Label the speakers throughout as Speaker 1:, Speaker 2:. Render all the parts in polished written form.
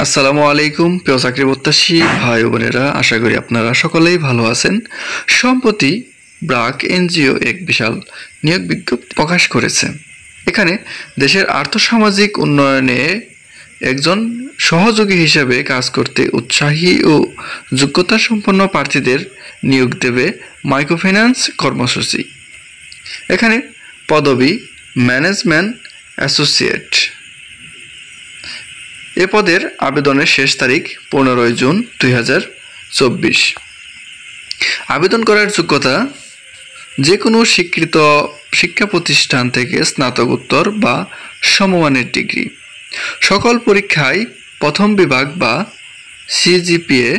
Speaker 1: আসসালামু আলাইকুম প্রিয় চাকরি প্রত্যাশী ভাই বোনেরা, আশা করি আপনারা সকলেই ভালো আছেন। সম্প্রতি ব্র্যাক এনজিও এক বিশাল নিয়োগ বিজ্ঞপ্তি প্রকাশ করেছে। এখানে দেশের আর্থসামাজিক উন্নয়নে একজন সহযোগী হিসেবে কাজ করতে উৎসাহী ও যোগ্যতা সম্পন্ন প্রার্থীদের নিয়োগ দেবে মাইক্রোফিন্যান্স কর্মসূচি। এখানে পদবি ম্যানেজমেন্ট অ্যাসোসিয়েট। এ পদের আবেদনের শেষ তারিখ 15 জুন 2024। আবেদন করার যোগ্যতা যে কোনো স্বীকৃত শিক্ষা প্রতিষ্ঠান থেকে স্নাতকোত্তর বা সমমানের ডিগ্রি। সকল পরীক্ষায় প্রথম বিভাগ বা সিজিপিএ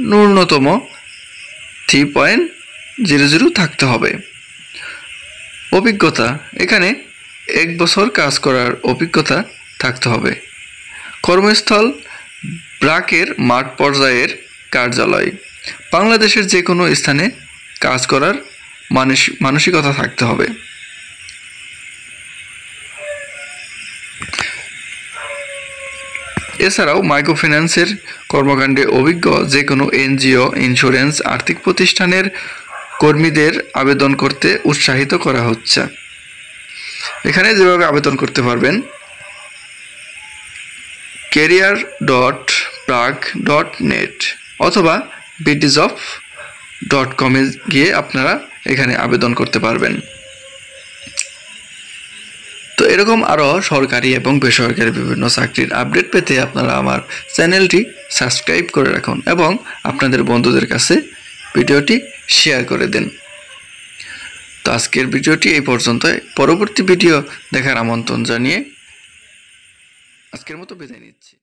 Speaker 1: ন্যূনতম 3.00 থাকতে হবে। অভিজ্ঞতা এখানে 1 বছর কাজ করার অভিজ্ঞতা থাকতে হবে। কর্মস্থল ব্র্যাকের মাঠ পর্যায়ের কার্যালয়। বাংলাদেশের যে কোনো স্থানে কাজ করার মানসিকতা থাকতে হবে। এছাড়াও মাইক্রোফিন্যান্সের কর্মকাণ্ডে অভিজ্ঞ যে কোনো এনজিও, ইন্স্যুরেন্স, আর্থিক প্রতিষ্ঠানের কর্মীদের আবেদন করতে উৎসাহিত করা হচ্ছে। এখানে যেভাবে আবেদন করতে পারবেন, career.brag.net অথবা btjob.com গিয়ে আপনারা এখানে আবেদন করতে পারবেন। তো এরকম আরও সরকারি এবং বেসরকারি বিভিন্ন চাকরির আপডেট পেতে আপনারা আমার চ্যানেলটি সাবস্ক্রাইব করে রাখুন এবং আপনাদের বন্ধুদের কাছে ভিডিওটি শেয়ার করে দেন। তো আজকের ভিডিওটি এই পর্যন্তই। পরবর্তী ভিডিও দেখার আমন্ত্রণ জানিয়ে আজকের মতো বিদায় নিচ্ছি।